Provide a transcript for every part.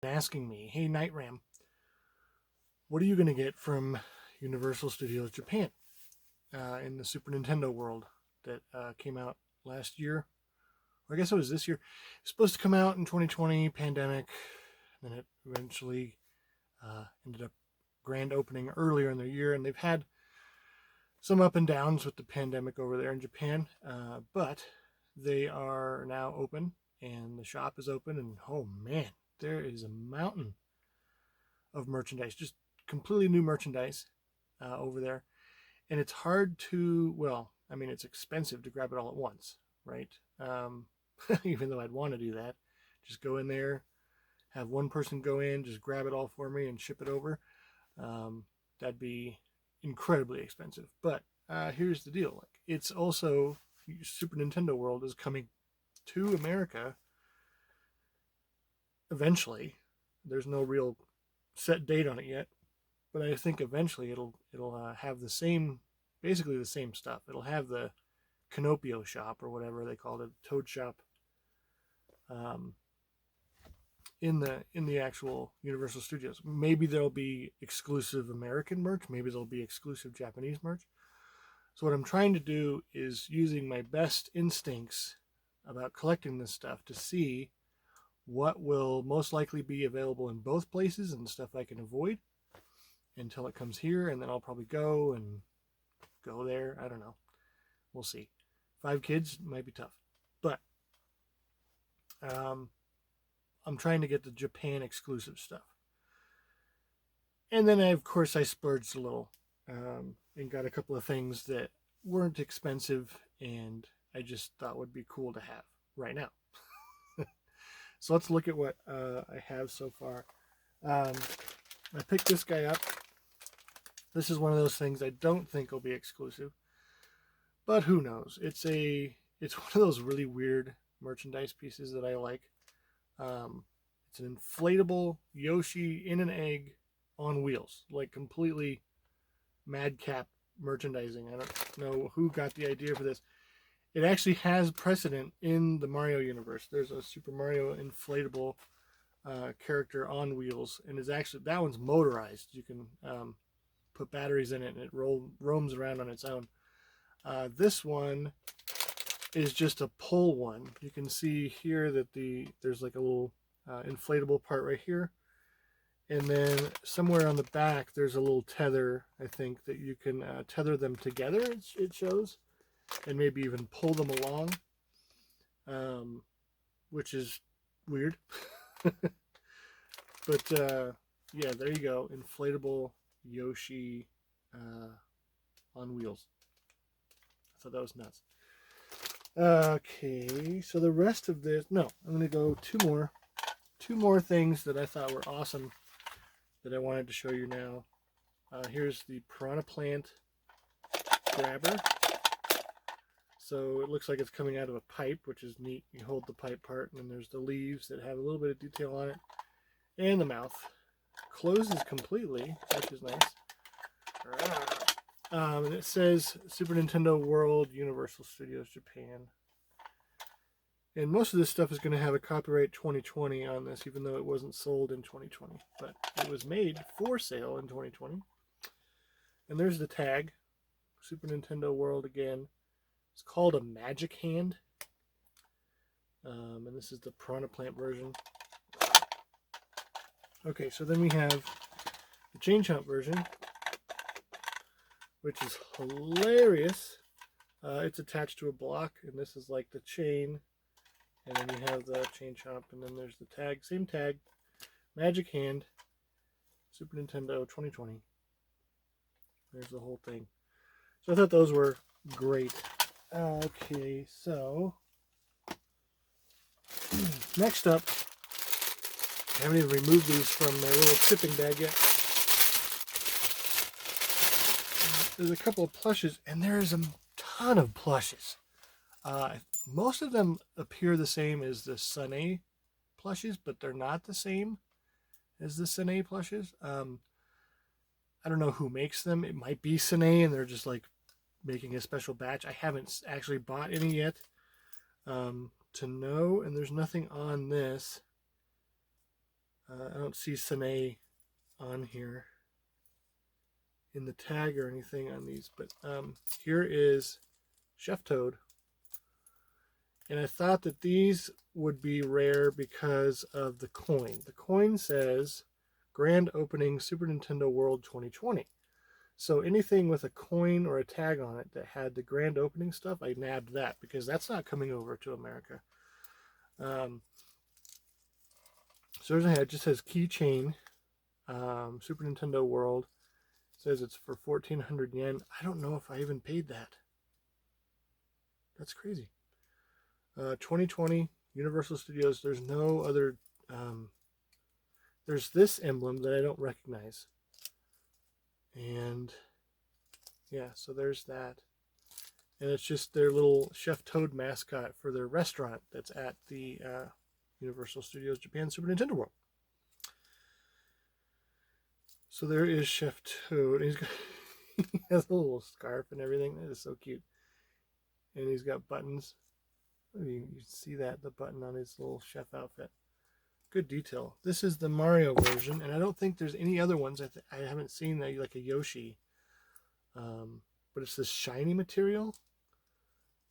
asking me, hey, Night Ram, what are you going to get from Universal Studios Japan in the Super Nintendo world that came out last year? Or I guess it was this year. It's supposed to come out in 2020, pandemic, and then it eventually ended up grand opening earlier in the year, and they've had some up and downs with the pandemic over there in Japan, but they are now open, and the shop is open, and oh man, there is a mountain of merchandise, just completely new merchandise over there. And it's hard to, well, I mean, it's expensive to grab it all at once, right? Even though I'd want to do that, just go in there, have one person go in, just grab it all for me and ship it over. That'd be incredibly expensive. But here's the deal: like, it's also Super Nintendo World is coming to America eventually. There's no real set date on it yet, but I think eventually it'll have the same, basically the same stuff. It'll have the Canopio shop or whatever they called it, Toad shop, um, in the actual Universal Studios. Maybe there'll be exclusive American merch. Maybe there'll be exclusive Japanese merch. So what I'm trying to do is using my best instincts about collecting this stuff to see what will most likely be available in both places and stuff I can avoid until it comes here, and then I'll probably go there. I don't know. We'll see. 5 kids might be tough, but I'm trying to get the Japan exclusive stuff. And then of course I splurged a little and got a couple of things that weren't expensive and I just thought would be cool to have right now. So let's look at what I have so far. I picked this guy up. This is one of those things I don't think will be exclusive, but who knows? It's one of those really weird merchandise pieces that I like. It's an inflatable Yoshi in an egg on wheels, like completely madcap merchandising. I don't know who got the idea for this. It actually has precedent in the Mario universe. There's a Super Mario inflatable character on wheels, and is actually, that one's motorized. You can put batteries in it, and it roams around on its own. This one is just a pull one. You can see here that there's like a little inflatable part right here, and then somewhere on the back there's a little tether, I think, that you can tether them together, it shows, and maybe even pull them along, which is weird. But yeah, there you go, inflatable Yoshi on wheels. I thought that was nuts. Okay, so the rest of this, no, I'm going to go two more things that I thought were awesome that I wanted to show you now. Here's the Piranha Plant grabber. So it looks like it's coming out of a pipe, which is neat. You hold the pipe part, and then there's the leaves that have a little bit of detail on it, and the mouth closes completely, which is nice. And it says Super Nintendo World, Universal Studios Japan. And most of this stuff is going to have a copyright 2020 on this, even though it wasn't sold in 2020. But it was made for sale in 2020. And there's the tag, Super Nintendo World again. It's called a Magic Hand. And this is the Piranha Plant version. Okay, so then we have the Chain Chomp version, which is hilarious. It's attached to a block, and this is like the chain. And then you have the Chain Chomp, and then there's the tag, same tag, Magic Hand, Super Nintendo 2020. There's the whole thing. So I thought those were great. Okay, so next up, I haven't even removed these from their little shipping bag yet. There's a couple of plushes, and there's a ton of plushes. Most of them appear the same as the Sunny plushes, but they're not the same as the Sunny plushes. I don't know who makes them. It might be Sunny, and they're just like making a special batch. I haven't actually bought any yet to know, and there's nothing on this I don't see Sine on here in the tag or anything on these, but here is Chef Toad. And I thought that these would be rare because of the coin. The coin says Grand Opening Super Nintendo World 2020. So anything with a coin or a tag on it that had the grand opening stuff, I nabbed that because that's not coming over to America. So there's a head. It just says keychain, Super Nintendo World. It says it's for 1,400 yen. I don't know if I even paid that. That's crazy. 2020 Universal Studios. There's no other. There's this emblem that I don't recognize. And yeah, so there's that. And it's just their little Chef Toad mascot for their restaurant that's at the Universal Studios Japan Super Nintendo World. So there is Chef Toad. He's got, he has a little scarf and everything. That is so cute. And he's got buttons. You see that, the button on his little chef outfit. Good detail. This is the Mario version, and I don't think there's any other ones. I haven't seen that, like a Yoshi. But it's this shiny material,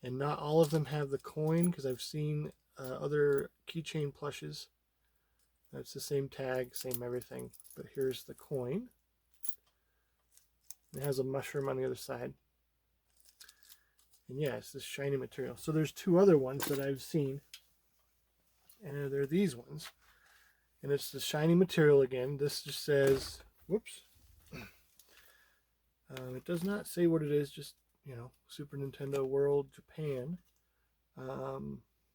and not all of them have the coin because I've seen other keychain plushes. It's the same tag, same everything. But here's the coin. It has a mushroom on the other side. And yeah, it's this shiny material. So there's two other ones that I've seen. And they're these ones. And it's the shiny material again. This just says, whoops. It does not say what it is, just, you know, Super Nintendo World Japan.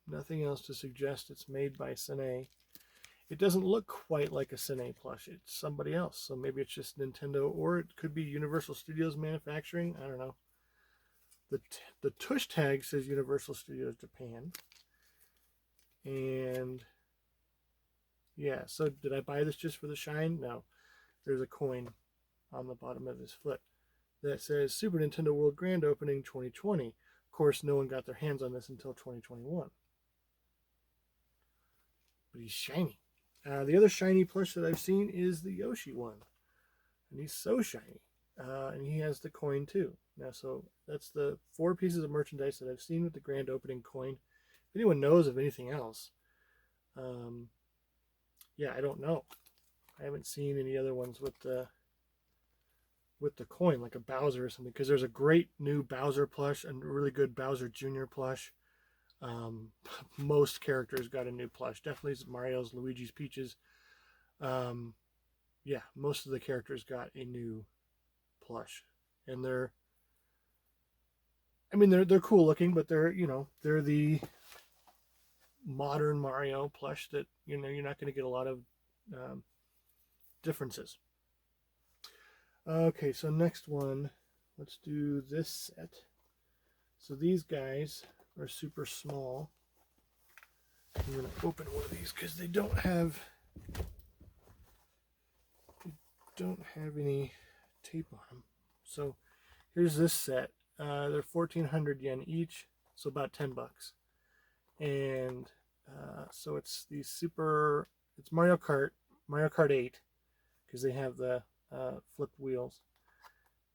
Nothing else to suggest it's made by Sine. It doesn't look quite like a Sine plush. It's somebody else. So maybe it's just Nintendo, or it could be Universal Studios manufacturing. I don't know. The tush tag says Universal Studios Japan. And yeah, so did I buy this just for the shine? No. There's a coin on the bottom of his foot that says Super Nintendo World Grand Opening 2020. Of course, no one got their hands on this until 2021. But he's shiny. The other shiny plush that I've seen is the Yoshi one. And he's so shiny. And he has the coin too. Now, so that's the 4 pieces of merchandise that I've seen with the grand opening coin. If anyone knows of anything else, yeah, I don't know. I haven't seen any other ones with the coin, like a Bowser or something, because there's a great new Bowser plush and a really good Bowser Jr. plush. Most characters got a new plush. Definitely Mario's, Luigi's, Peach's. Yeah, most of the characters got a new plush, and they're cool looking, but they're the modern Mario plush that you're not going to get a lot of differences. Okay, so next one, let's do this set. So these guys are super small. I'm going to open one of these because they don't have any tape on them. So here's this set. They're 1,400 yen each, so about $10. And so it's it's Mario Kart 8, because they have the flipped wheels,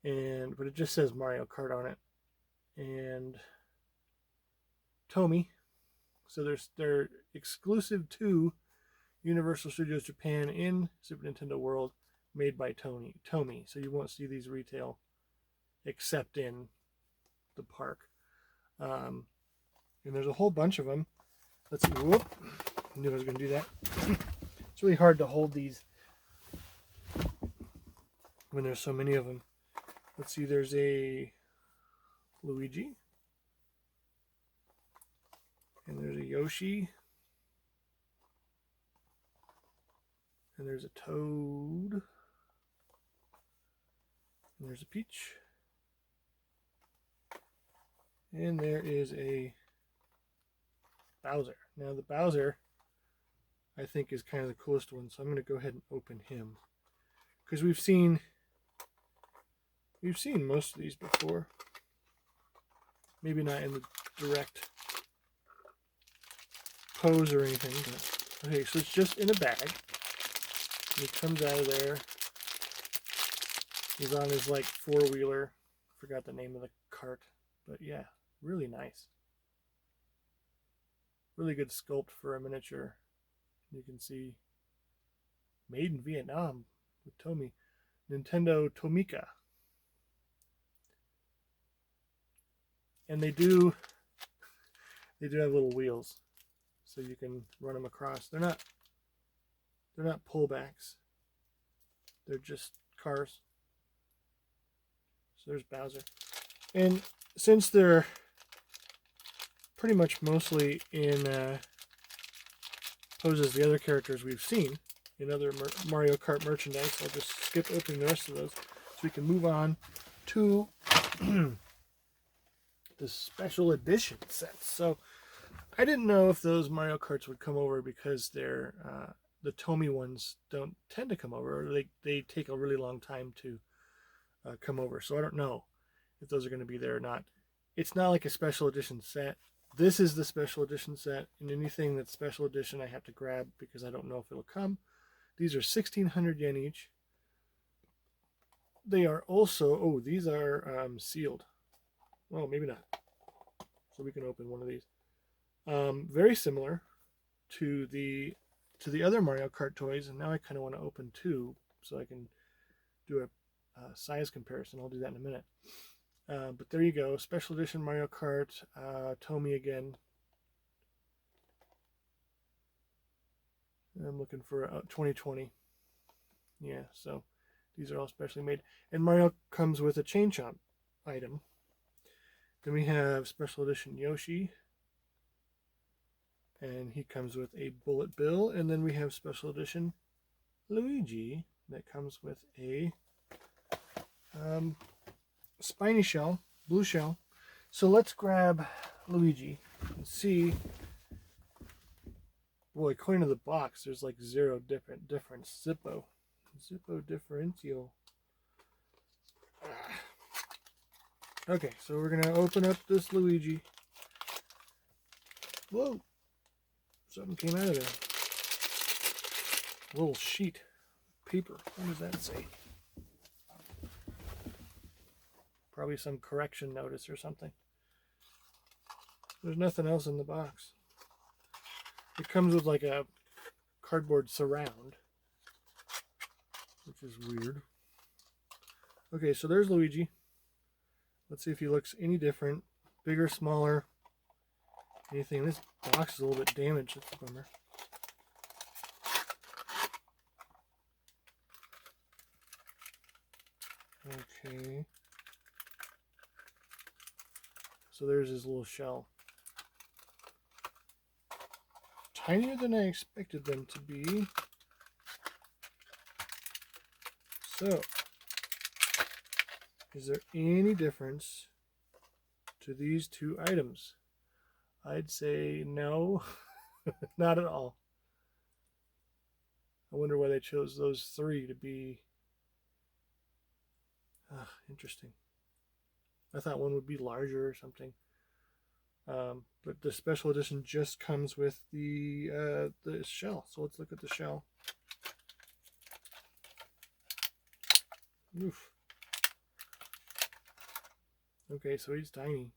but it just says Mario Kart on it, and Tomy. So they're exclusive to Universal Studios Japan in Super Nintendo World, made by Tomy. So you won't see these retail except in the park. And there's a whole bunch of them. Let's see. Whoop. I knew I was going to do that. It's really hard to hold these when there's so many of them. Let's see. There's a Luigi. And there's a Yoshi. And there's a Toad. And there's a Peach. And there is a Bowser. Now the Bowser, I think, is kind of the coolest one, so I'm going to go ahead and open him, because we've seen most of these before. Maybe not in the direct pose or anything. But, okay, so it's just in a bag. He comes out of there. He's on his like four-wheeler. Forgot the name of the cart, but yeah, really nice. Really good sculpt for a miniature. You can see made in Vietnam with Tomy. Nintendo Tomica. And they do have little wheels, so you can run them across. They're not pullbacks. They're just cars. So there's Bowser. And since they're pretty much mostly in poses the other characters we've seen in other Mario Kart merchandise, I'll just skip opening the rest of those so we can move on to the special edition sets. So I didn't know if those Mario Karts would come over because they're the Tomy ones don't tend to come over. Or they take a really long time to come over. So I don't know if those are going to be there or not. It's not like a special edition set. This is the special edition set, and anything that's special edition I have to grab because I don't know if it'll come. These are 1,600 yen each. They are also, these are sealed. Well, maybe not. So we can open one of these. Very similar to the other Mario Kart toys, and now I kind of want to open two so I can do a size comparison. I'll do that in a minute. But there you go, special edition Mario Kart, Tomy again. I'm looking for 2020. Yeah, so these are all specially made. And Mario comes with a Chain Chomp item. Then we have special edition Yoshi. And he comes with a bullet bill. And then we have special edition Luigi that comes with a spiny shell, blue shell. So let's grab Luigi and see. Boy, according to the box, there's like zero difference. Zippo differential. Okay, so we're gonna open up this Luigi. Whoa! Something came out of there. A little sheet of paper. What does that say? Probably some correction notice or something. There's nothing else in the box. It comes with like a cardboard surround, which is weird. Okay, so there's Luigi. Let's see if he looks any different. Bigger, smaller, anything. This box is a little bit damaged. That's a bummer. Okay. So there's his little shell. Tinier than I expected them to be. So, is there any difference to these two items? I'd say no, not at all. I wonder why they chose those three to be interesting. I thought one would be larger or something. But the special edition just comes with the shell. So let's look at the shell. Oof. Okay, so he's tiny.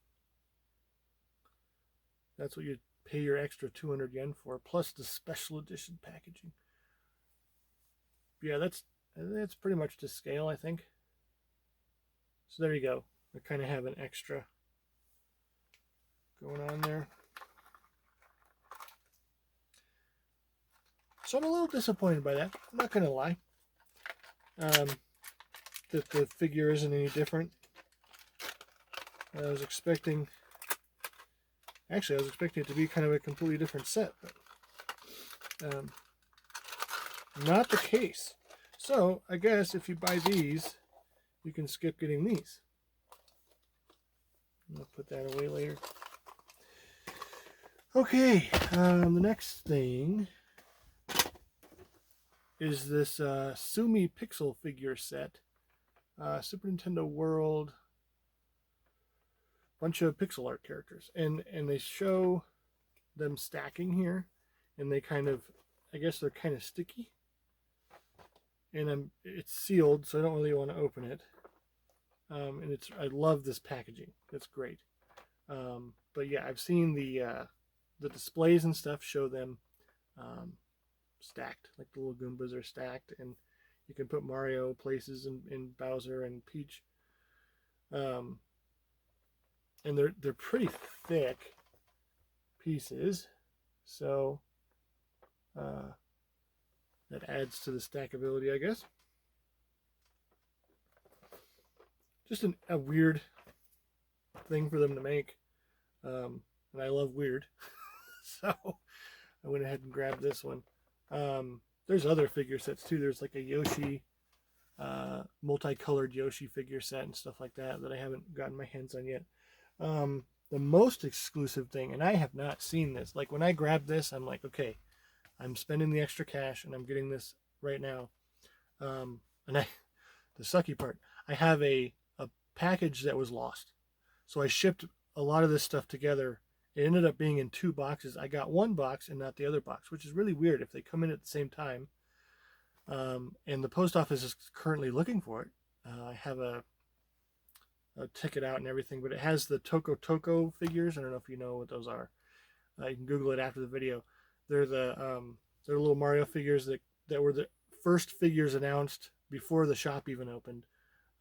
That's what you pay your extra 200 yen for, plus the special edition packaging. Yeah, that's pretty much to scale, I think. So there you go. I kind of have an extra going on there. So I'm a little disappointed by that. I'm not going to lie. That the figure isn't any different. I was expecting it to be kind of a completely different set, but not the case. So I guess if you buy these, you can skip getting these. I'll put that away later. Okay, the next thing is this Sumi Pixel figure set. Super Nintendo World. Bunch of pixel art characters. And they show them stacking here. And they kind of, I guess they're kind of sticky. and it's sealed, so I don't really want to open it. And I love this packaging. It's great. But yeah, I've seen the displays and stuff show them stacked, like the little Goombas are stacked, and you can put Mario places in Bowser and Peach. And they're pretty thick pieces, so that adds to the stackability, I guess. Just a weird thing for them to make, and I love weird, so I went ahead and grabbed this one. There's other figure sets too. There's like a Yoshi, multicolored Yoshi figure set and stuff like that I haven't gotten my hands on yet. The most exclusive thing, and I have not seen this, like when I grabbed this, I'm like, okay, I'm spending the extra cash and I'm getting this right now. And the sucky part, I have a package that was lost. So I shipped a lot of this stuff together. It ended up being in 2 boxes. I got 1 box and not the other box, which is really weird if they come in at the same time. And the post office is currently looking for it. I have a ticket out and everything, but it has the Toko figures. I don't know if you know what those are. You can Google it after the video. They're they're little Mario figures that were the first figures announced before the shop even opened.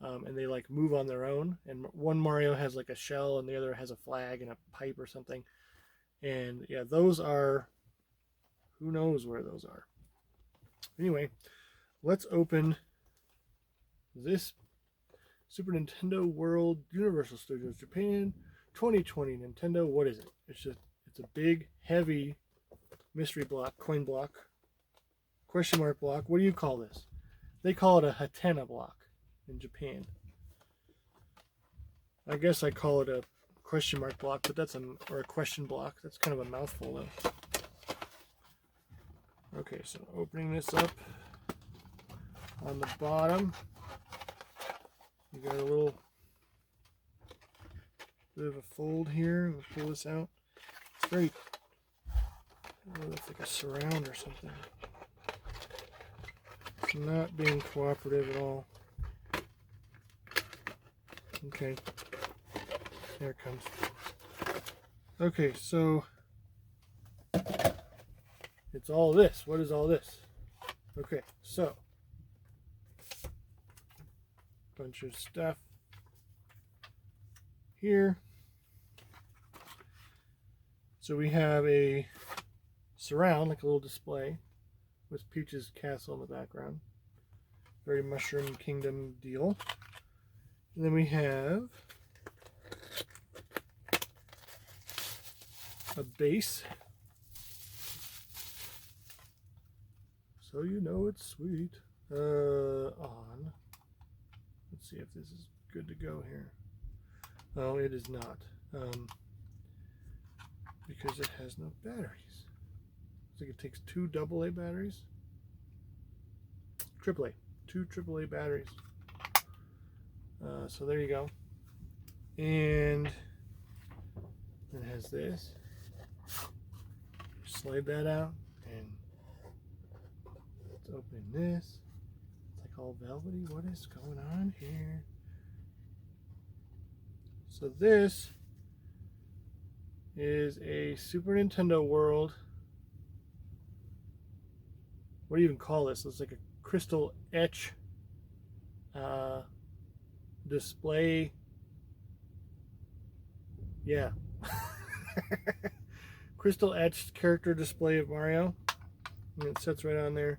And they like move on their own, and one Mario has like a shell and the other has a flag and a pipe or something. And yeah, those are, who knows where those are. Anyway, let's open this Super Nintendo World Universal Studios Japan 2020 Nintendo. What is it? It's a big heavy mystery block, coin block, question mark block. What do you call this? They call it a Hatena block in Japan. I guess I call it a question mark block, but or a question block. That's kind of a mouthful though. Okay, so opening this up, on the bottom, you got a little bit of a fold here. We'll pull this out. It's very, it looks like a surround or something. It's not being cooperative at all. Okay, there it comes. Okay, so it's all this. What is all this? Okay, so bunch of stuff here. So we have a surround, like a little display with Peach's castle in the background. Very Mushroom Kingdom deal. And then we have a base. So you know it's sweet. On. Let's see if this is good to go here. Oh, it is not. Because it has no batteries. Looks like it takes 2 AA batteries. AAA. 2 AAA batteries. So there you go. And it has this. Slide that out, and it's opening this. It's like all velvety. What is going on here? So this is a Super Nintendo World. What do you even call this? It's like a crystal etch display. Yeah. Crystal etched character display of Mario. And it sits right on there.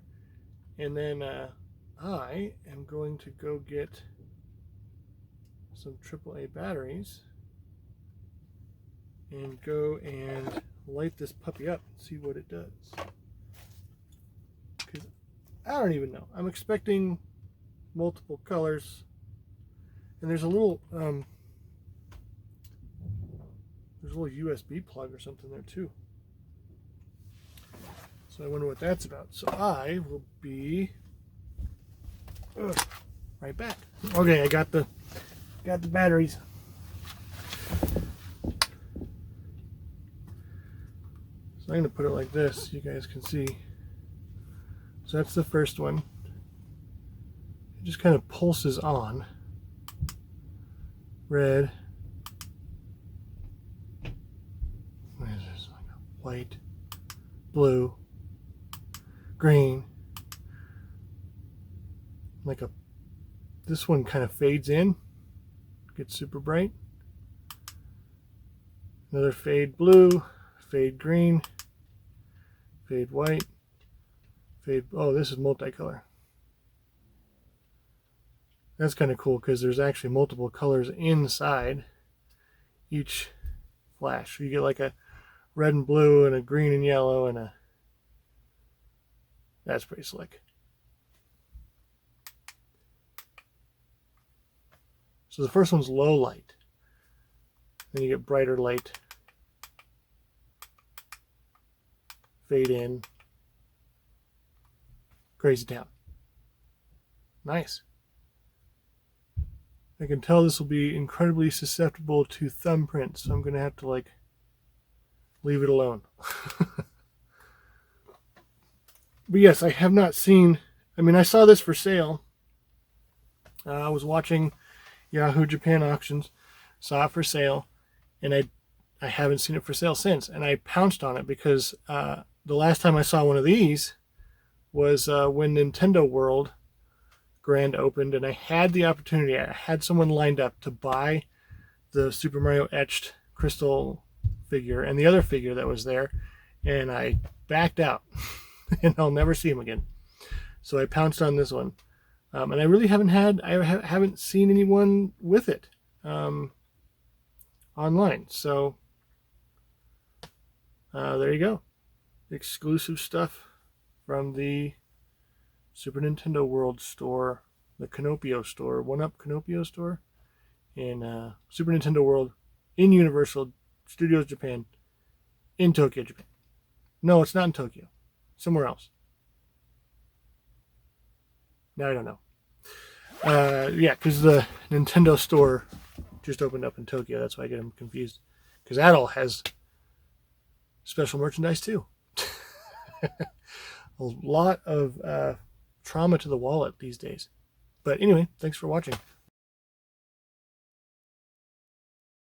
And then I am going to go get some AAA batteries and go and light this puppy up and see what it does. Because I don't even know. I'm expecting multiple colors. And there's a little USB plug or something there too. So I wonder what that's about. So I will be right back. Okay, I got the batteries. So I'm going to put it like this so you guys can see. So that's the first one. just kind of pulses on. Red. What is this? White, blue, green. This one kind of fades in, gets super bright. Another fade blue, fade green, fade white, fade, oh, this is multicolor. That's kind of cool because there's actually multiple colors inside each flash. So you get like a red and blue and a green and yellow and a, that's pretty slick. So the first one's low light. Then you get brighter light. Fade in. Crazy town. Nice. I can tell this will be incredibly susceptible to thumbprints, so I'm going to have to like leave it alone. But yes, I have not seen, I mean, I saw this for sale. I was watching Yahoo Japan auctions, saw it for sale, and I haven't seen it for sale since. And I pounced on it because the last time I saw one of these was when Nintendo World Grand opened, and I had the opportunity, I had someone lined up to buy the Super Mario etched crystal figure and the other figure that was there, and I backed out. And I'll never see him again. So I pounced on this one. And I really haven't seen anyone with it online. So there you go. Exclusive stuff from the Super Nintendo World store, the Canopio store, 1UP Canopio store, in Super Nintendo World in Universal Studios Japan, in Tokyo, Japan. No, it's not in Tokyo. Somewhere else. Now I don't know. Yeah, because the Nintendo store just opened up in Tokyo. That's why I get them confused. Because that all has special merchandise too. A lot of trauma to the wallet these days. But anyway, thanks for watching.